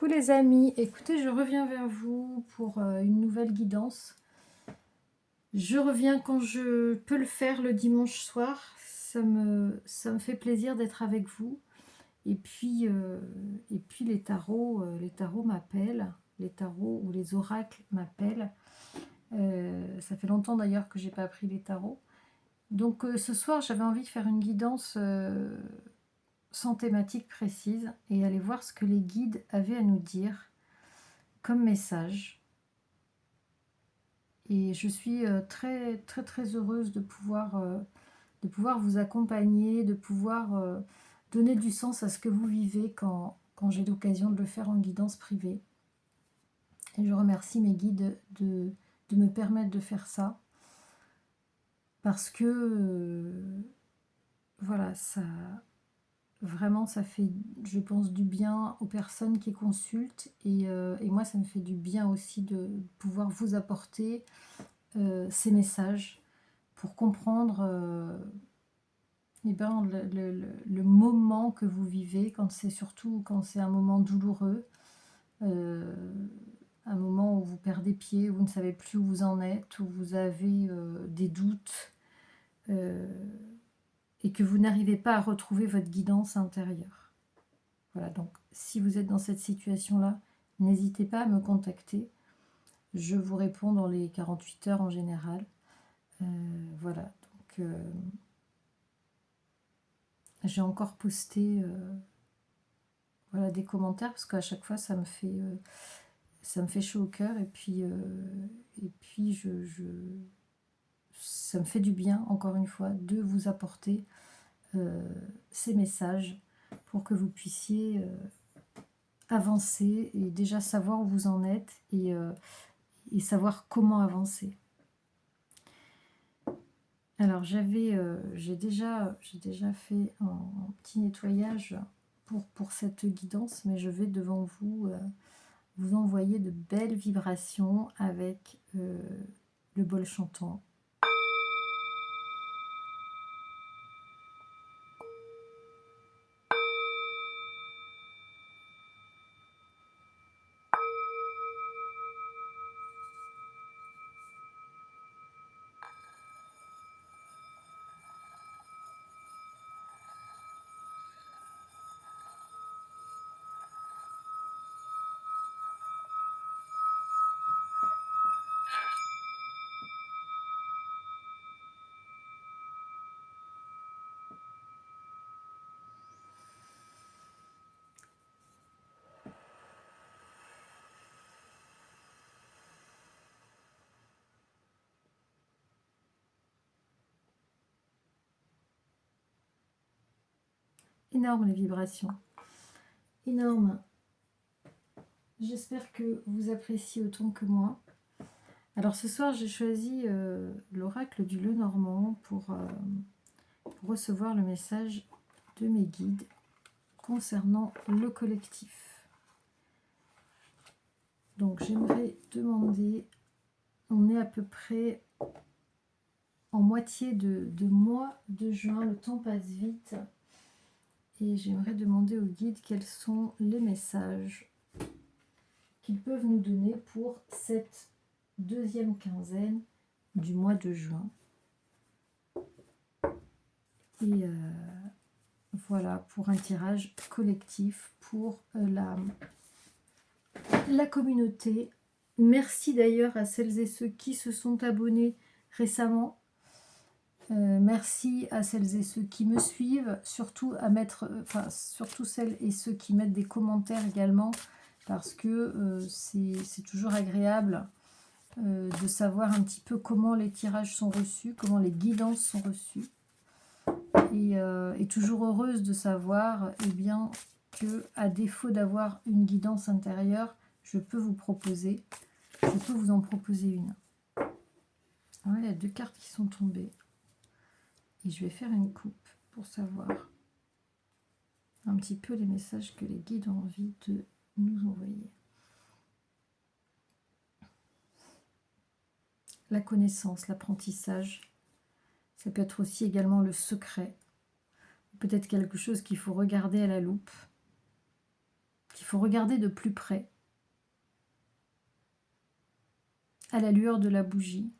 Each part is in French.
Coucou les amis, écoutez, je reviens vers vous pour une nouvelle guidance. Je reviens quand je peux le faire le dimanche soir. Ça me fait plaisir d'être avec vous. Et puis les tarots m'appellent, les tarots ou les oracles m'appellent. Ça fait longtemps d'ailleurs que j'ai pas pris les tarots. Donc ce soir, j'avais envie de faire une guidance sans thématique précise et aller voir ce que les guides avaient à nous dire comme message. Et je suis très très très heureuse de pouvoir vous accompagner, de pouvoir donner du sens à ce que vous vivez quand j'ai l'occasion de le faire en guidance privée. Et je remercie mes guides de me permettre de faire ça, parce que voilà, vraiment ça fait, je pense, du bien aux personnes qui consultent, et moi ça me fait du bien aussi de pouvoir vous apporter ces messages pour comprendre eh ben, le moment que vous vivez, surtout quand c'est un moment douloureux, euh, un moment où vous perdez pied, où vous ne savez plus où vous en êtes, où vous avez des doutes, euh, et que vous n'arrivez pas à retrouver votre guidance intérieure. Voilà, donc si vous êtes dans cette situation-là, n'hésitez pas à me contacter. Je vous réponds dans les 48 heures en général. Voilà, donc j'ai encore posté voilà, des commentaires, parce qu'à chaque fois ça me fait chaud au cœur, et puis ça me fait du bien, encore une fois, de vous apporter ces messages pour que vous puissiez avancer et déjà savoir où vous en êtes, et savoir comment avancer. Alors j'ai déjà fait un petit nettoyage pour cette guidance, mais je vais devant vous vous envoyer de belles vibrations avec le bol chantant. Énorme les vibrations, énorme. J'espère que vous appréciez autant que moi. Alors ce soir j'ai choisi l'oracle du Lenormand pour recevoir le message de mes guides concernant le collectif. Donc j'aimerais demander, on est à peu près en moitié de mois de juin, le temps passe vite, et j'aimerais demander aux guides quels sont les messages qu'ils peuvent nous donner pour cette deuxième quinzaine du mois de juin. Et voilà, pour un tirage collectif pour la communauté. Merci d'ailleurs à celles et ceux qui se sont abonnés récemment. Merci à celles et ceux qui me suivent, surtout surtout celles et ceux qui mettent des commentaires également, parce que c'est toujours agréable de savoir un petit peu comment les tirages sont reçus, comment les guidances sont reçues, et toujours heureuse de savoir bien que, à défaut d'avoir une guidance intérieure, je peux vous en proposer une. Alors, il y a 2 cartes qui sont tombées. Et je vais faire une coupe pour savoir un petit peu les messages que les guides ont envie de nous envoyer. La connaissance, l'apprentissage, ça peut être aussi également le secret. Peut-être quelque chose qu'il faut regarder à la loupe. qu'il faut regarder de plus près, à la lueur de la bougie.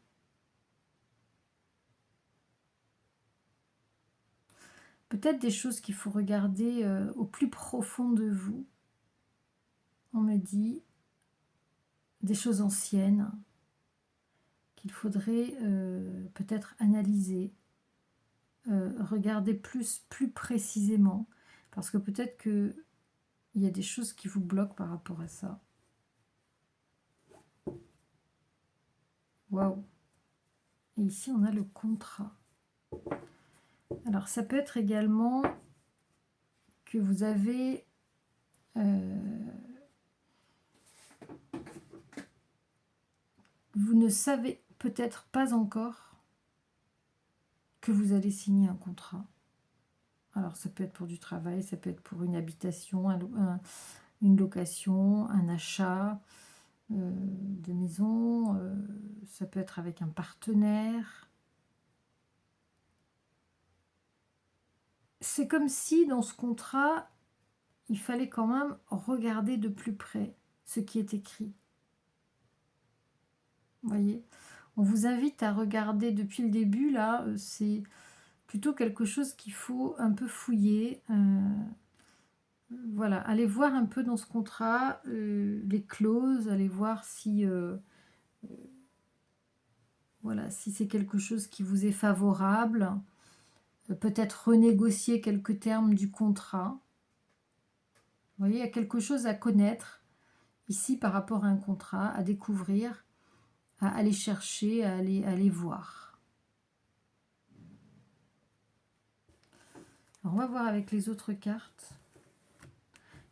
Peut-être des choses qu'il faut regarder au plus profond de vous. On me dit des choses anciennes qu'il faudrait peut-être analyser, regarder plus précisément, parce que peut-être qu'il y a des choses qui vous bloquent par rapport à ça. Waouh! Et ici, on a le contrat. Alors, ça peut être également que vous avez... vous ne savez peut-être pas encore que vous allez signer un contrat. Alors, ça peut être pour du travail, ça peut être pour une habitation, une location, un achat de maison, ça peut être avec un partenaire. C'est comme si dans ce contrat, il fallait quand même regarder de plus près ce qui est écrit. Vous voyez, on vous invite à regarder depuis le début, là, c'est plutôt quelque chose qu'il faut un peu fouiller. Voilà, allez voir un peu dans ce contrat, les clauses, allez voir si, voilà, si c'est quelque chose qui vous est favorable. Peut-être renégocier quelques termes du contrat. Vous voyez, il y a quelque chose à connaître ici par rapport à un contrat, à découvrir, à aller chercher, à aller voir. Alors, on va voir avec les autres cartes.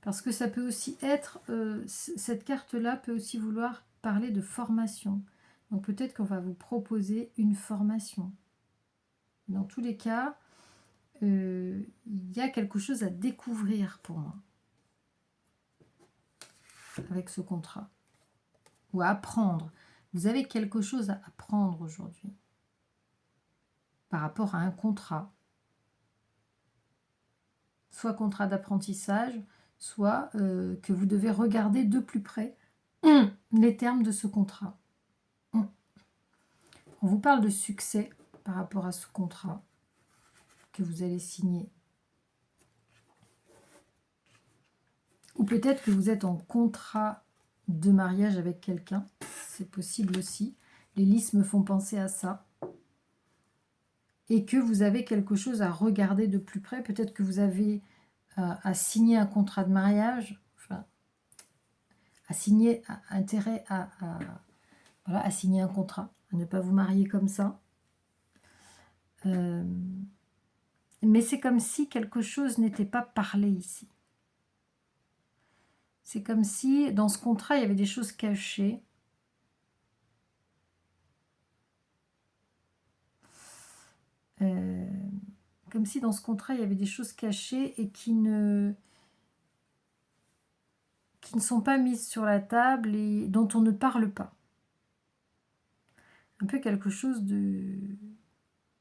Parce que ça peut aussi être, cette carte-là peut aussi vouloir parler de formation. Donc peut-être qu'on va vous proposer une formation. Dans tous les cas, il y a quelque chose à découvrir pour moi avec ce contrat. Ou à apprendre. Vous avez quelque chose à apprendre aujourd'hui par rapport à un contrat. Soit contrat d'apprentissage, soit que vous devez regarder de plus près les termes de ce contrat. On vous parle de succès par rapport à ce contrat que vous allez signer. Ou peut-être que vous êtes en contrat de mariage avec quelqu'un. C'est possible aussi. Les listes me font penser à ça. Et que vous avez quelque chose à regarder de plus près. Peut-être que vous avez à signer un contrat de mariage. Enfin, à signer intérêt voilà, à signer un contrat. À ne pas vous marier comme ça. Mais c'est comme si quelque chose n'était pas parlé ici. C'est comme si dans ce contrat, il y avait des choses cachées. Comme si dans ce contrat, il y avait des choses cachées et qui ne sont pas mises sur la table et dont on ne parle pas. Un peu quelque chose de...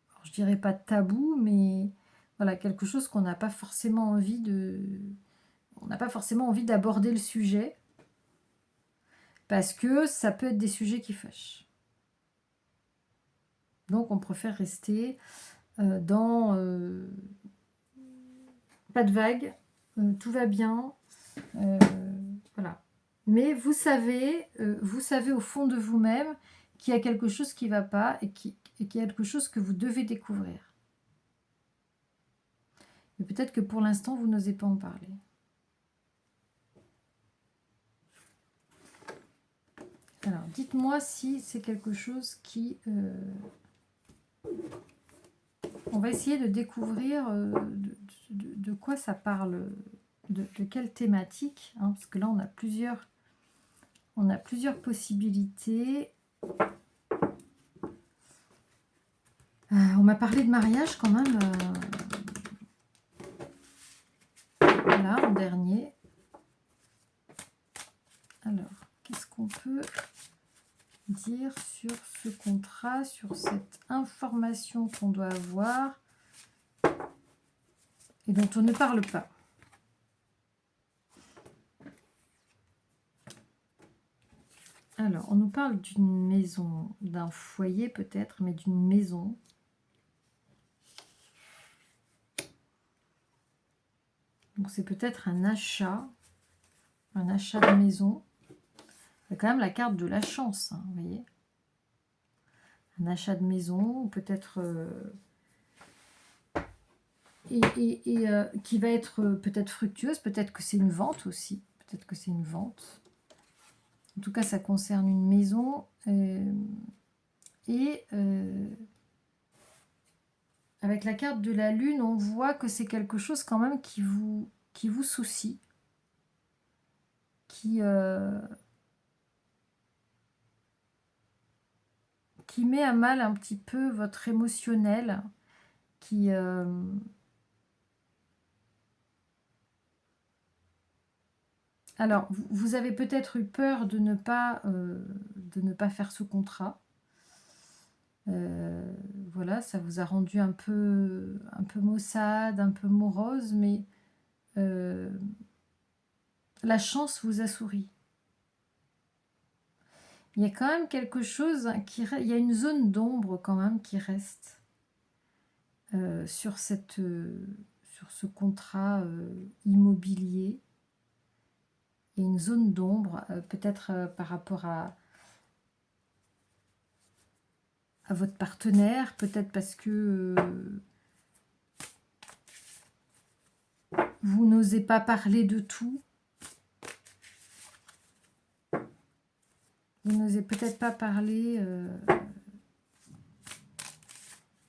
alors, je dirais pas tabou, mais voilà, quelque chose qu'on n'a pas forcément envie de... On n'a pas forcément envie d'aborder le sujet parce que ça peut être des sujets qui fâchent. Donc on préfère rester dans... pas de vague, tout va bien, voilà. Mais vous savez au fond de vous-même qu'il y a quelque chose qui ne va pas et qu'il y a quelque chose que vous devez découvrir. Et peut-être que pour l'instant, vous n'osez pas en parler. Alors, dites-moi si c'est quelque chose qui... On va essayer de découvrir de quoi ça parle, de quelle thématique, hein, parce que là, on a plusieurs possibilités. On m'a parlé de mariage quand même. Voilà, en dernier. Alors, qu'est-ce qu'on peut dire sur ce contrat, sur cette information qu'on doit avoir et dont on ne parle pas? Alors, on nous parle d'une maison, d'un foyer peut-être, mais d'une maison. Donc c'est peut-être un achat de maison. Il y a quand même la carte de la chance, hein, vous voyez. Un achat de maison, ou peut-être... qui va être peut-être fructueuse, peut-être que c'est une vente aussi. Peut-être que c'est une vente. En tout cas, ça concerne une maison. Avec la carte de la lune, on voit que c'est quelque chose quand même qui vous soucie. Qui met à mal un petit peu votre émotionnel. Alors, vous avez peut-être eu peur de ne pas faire ce contrat. Voilà, ça vous a rendu un peu maussade, un peu morose, mais la chance vous a souri. Il y a quand même quelque chose il y a une zone d'ombre quand même qui reste sur ce contrat immobilier. Il y a une zone d'ombre, peut-être par rapport à votre partenaire, peut-être parce que vous n'osez pas parler de tout. Vous n'osez peut-être pas parler,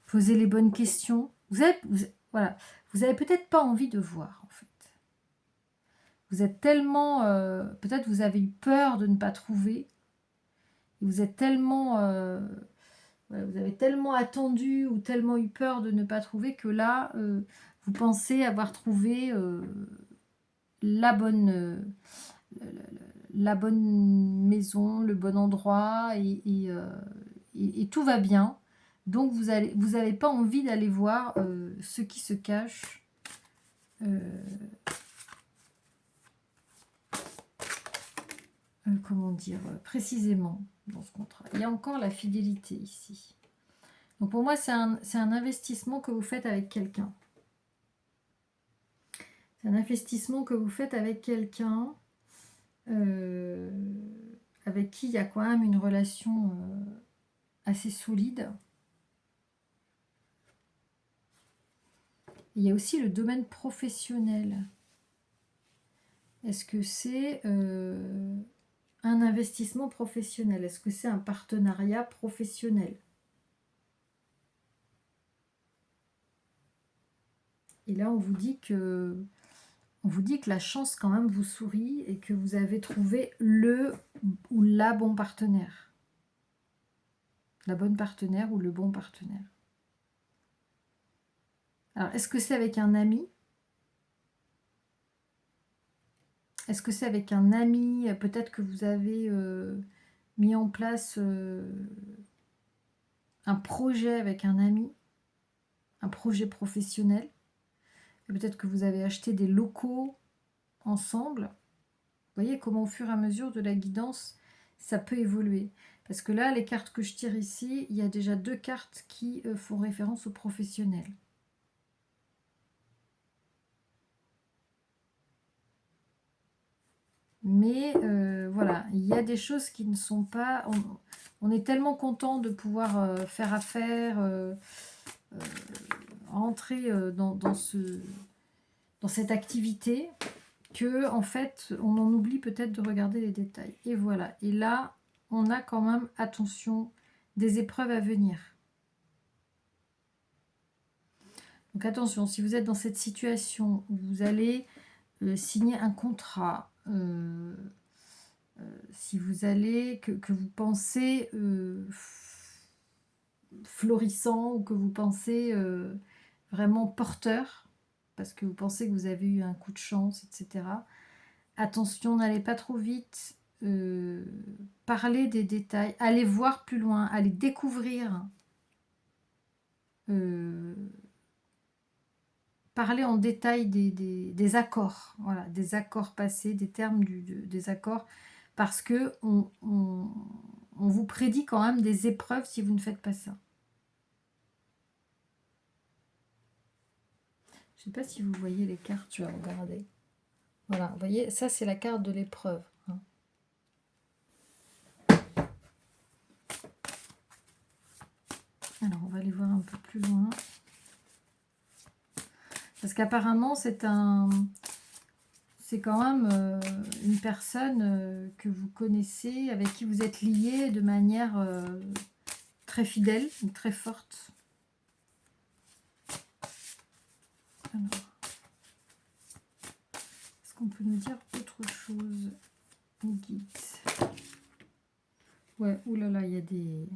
poser les bonnes questions. Voilà, vous avez peut-être pas envie de voir, en fait. Vous êtes tellement... peut-être vous avez eu peur de ne pas trouver. Vous êtes tellement... vous avez tellement attendu ou tellement eu peur de ne pas trouver que là, vous pensez avoir trouvé la bonne maison, le bon endroit et tout va bien. Donc vous n'avez pas envie d'aller voir ce qui se cache. Comment dire précisément dans ce contrat. Il y a encore la fidélité ici. Donc pour moi, c'est un investissement que vous faites avec quelqu'un. C'est un investissement que vous faites avec quelqu'un avec qui il y a quand même une relation assez solide. Il y a aussi le domaine professionnel. Est-ce que c'est un investissement professionnel? Est-ce que c'est un partenariat professionnel? Et là, on vous dit que la chance quand même vous sourit et que vous avez trouvé le ou la bon partenaire. La bonne partenaire ou le bon partenaire. Alors, est-ce que c'est avec un ami? Est-ce que c'est avec un ami? Peut-être que vous avez mis en place un projet avec un ami, un projet professionnel. Peut-être que vous avez acheté des locaux ensemble. Vous voyez comment au fur et à mesure de la guidance, ça peut évoluer. Parce que là, les cartes que je tire ici, il y a déjà 2 cartes qui font référence au professionnel. Mais voilà, il y a des choses qui ne sont pas... On est tellement content de pouvoir faire affaire, entrer dans cette activité, que en fait, on en oublie peut-être de regarder les détails. Et voilà. Et là, on a quand même, attention, des épreuves à venir. Donc attention, si vous êtes dans cette situation où vous allez signer un contrat, si vous allez, que vous pensez florissant ou que vous pensez vraiment porteur, parce que vous pensez que vous avez eu un coup de chance, etc. Attention, n'allez pas trop vite, parlez des détails, allez voir plus loin, allez découvrir, parlez en détail des accords, voilà, des accords passés, des termes des accords, parce que on vous prédit quand même des épreuves si vous ne faites pas ça. Je ne sais pas si vous voyez les cartes, je vais regarder. Voilà, vous voyez, ça c'est la carte de l'épreuve. Hein. Alors, on va aller voir un peu plus loin. Parce qu'apparemment, c'est quand même une personne que vous connaissez, avec qui vous êtes lié de manière très fidèle, très forte. Alors, est-ce qu'on peut nous dire autre chose? Guide. Ouais, oulala, il y a des...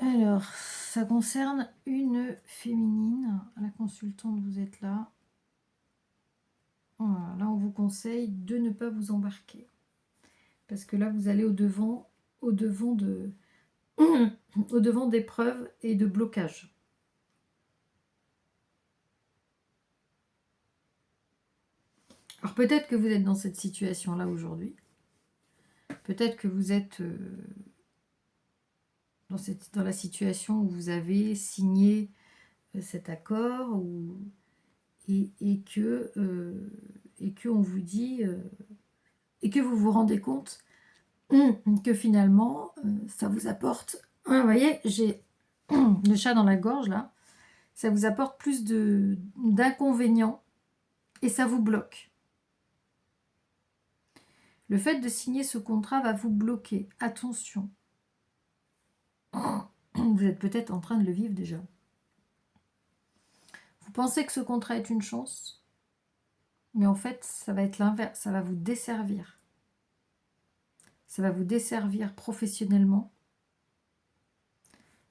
Alors, ça concerne une féminine. La consultante, vous êtes là. Voilà, là, on vous conseille de ne pas vous embarquer. Parce que là, vous allez au-devant d'épreuves et de blocages. Alors, peut-être que vous êtes dans cette situation-là aujourd'hui. Peut-être que vous êtes dans la situation où vous avez signé cet accord et que on vous dit et que vous vous rendez compte que finalement ça vous apporte, vous voyez, j'ai le chat dans la gorge là, ça vous apporte plus d'inconvénients et ça vous bloque. Le fait de signer ce contrat va vous bloquer. Attention. Vous êtes peut-être en train de le vivre déjà. Vous pensez que ce contrat est une chance, mais en fait, ça va être l'inverse. Ça va vous desservir. Ça va vous desservir professionnellement.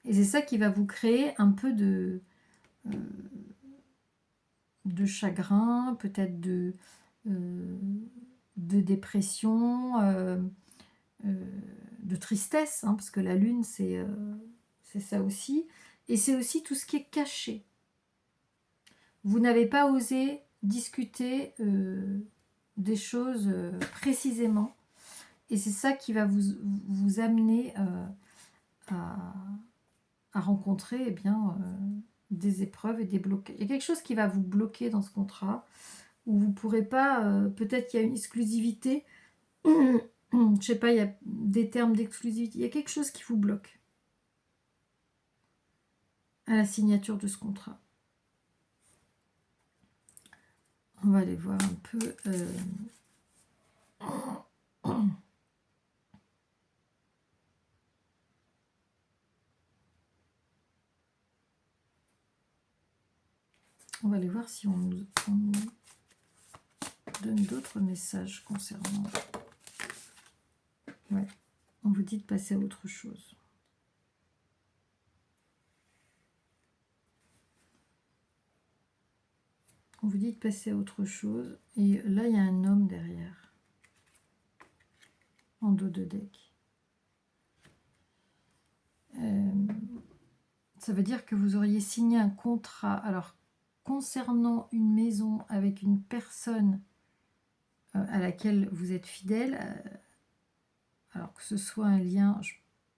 Et c'est ça qui va vous créer un peu de chagrin, peut-être de dépression, de tristesse, hein, parce que la lune, c'est ça aussi. Et c'est aussi tout ce qui est caché. Vous n'avez pas osé discuter des choses précisément. Et c'est ça qui va vous amener à rencontrer eh bien, des épreuves et des blocages. Il y a quelque chose qui va vous bloquer dans ce contrat, où vous ne pourrez pas, peut-être qu'il y a une exclusivité, je ne sais pas, il y a des termes d'exclusivité, il y a quelque chose qui vous bloque à la signature de ce contrat. On va aller voir un peu... On va aller voir si on nous donne d'autres messages concernant... Ouais, on vous dit de passer à autre chose. On vous dit de passer à autre chose. Et là, il y a un homme derrière. En dos de deck. Ça veut dire que vous auriez signé un contrat. Alors, concernant une maison avec une personne à laquelle vous êtes fidèle, alors que ce soit un lien...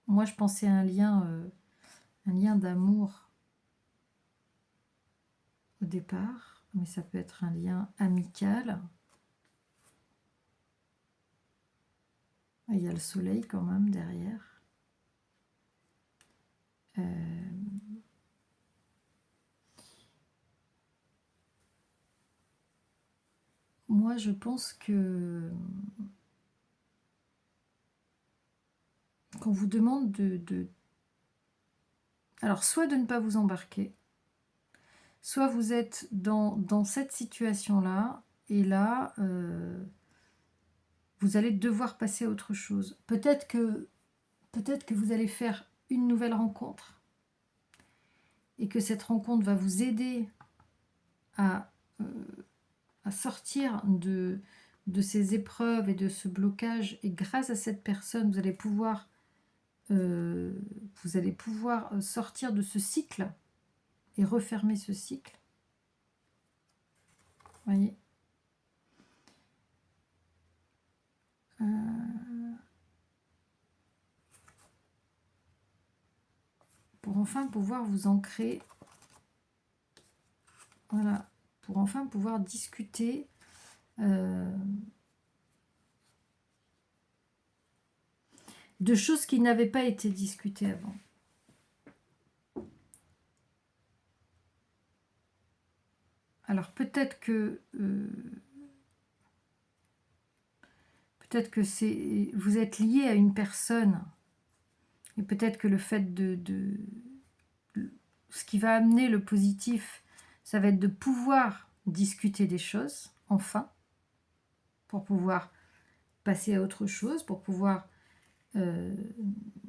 moi, je pensais à un lien d'amour au départ, mais ça peut être un lien amical. Il y a le soleil quand même derrière. Moi, je pense que qu'on vous demande alors, soit de ne pas vous embarquer, soit vous êtes dans cette situation-là, et là, vous allez devoir passer à autre chose. Peut-être que vous allez faire une nouvelle rencontre, et que cette rencontre va vous aider à sortir de ces épreuves et de ce blocage, et grâce à cette personne, vous allez pouvoir sortir de ce cycle et refermer ce cycle. voyez. Pour enfin pouvoir vous ancrer, voilà, pour enfin pouvoir discuter de choses qui n'avaient pas été discutées avant. Alors peut-être que vous êtes lié à une personne, et peut-être que le fait ce qui va amener le positif, ça va être de pouvoir discuter des choses, enfin, pour pouvoir passer à autre chose, pour pouvoir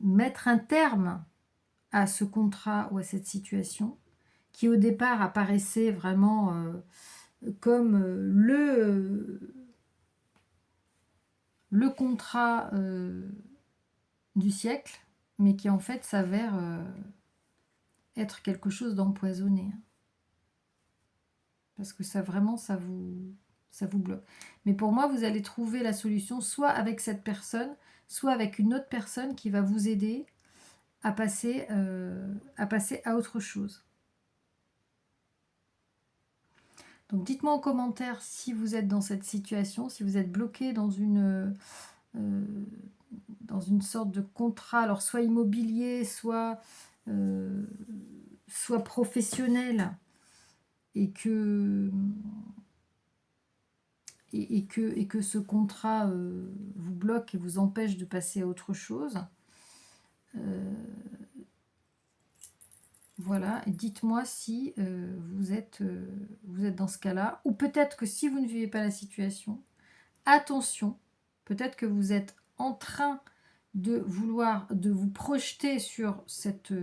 mettre un terme à ce contrat ou à cette situation, qui au départ apparaissait vraiment comme le contrat du siècle, mais qui en fait s'avère être quelque chose d'empoisonné. Parce que ça vraiment, ça vous bloque. Mais pour moi, vous allez trouver la solution soit avec cette personne, soit avec une autre personne qui va vous aider à passer à autre chose. Donc dites-moi en commentaire si vous êtes dans cette situation, si vous êtes bloqué dans une sorte de contrat, alors soit immobilier, soit professionnel, et que ce contrat vous bloque et vous empêche de passer à autre chose. Voilà, et dites-moi si vous êtes dans ce cas-là, ou peut-être que si vous ne vivez pas la situation, attention, peut-être que vous êtes en train de vous projeter sur ce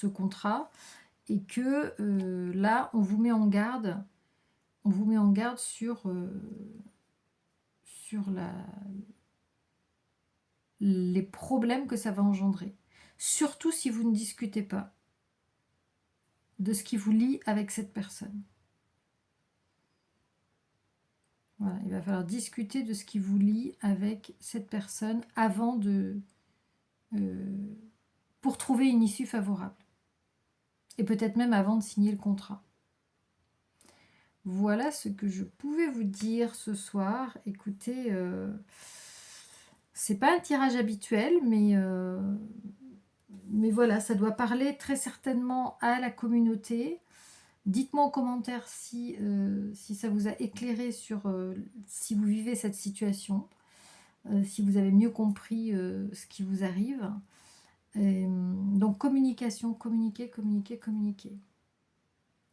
contrat, et que là, on vous met en garde sur les problèmes que ça va engendrer. Surtout si vous ne discutez pas de ce qui vous lie avec cette personne. Voilà, il va falloir discuter de ce qui vous lie avec cette personne avant pour trouver une issue favorable. Et peut-être même avant de signer le contrat. Voilà ce que je pouvais vous dire ce soir. Écoutez, c'est pas un tirage habituel, mais voilà, ça doit parler très certainement à la communauté. Dites-moi en commentaire si ça vous a éclairé sur si vous vivez cette situation, si vous avez mieux compris ce qui vous arrive. Donc communication, communiquer.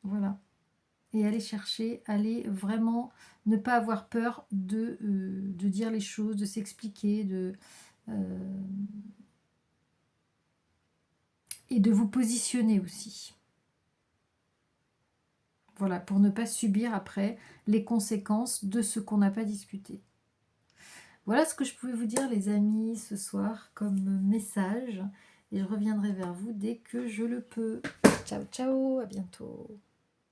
Voilà. Et aller chercher, aller vraiment ne pas avoir peur de dire les choses, de s'expliquer, et de vous positionner aussi. Voilà, pour ne pas subir après les conséquences de ce qu'on n'a pas discuté. Voilà ce que je pouvais vous dire, les amis, ce soir comme message. Et je reviendrai vers vous dès que je le peux. Ciao, ciao, à bientôt.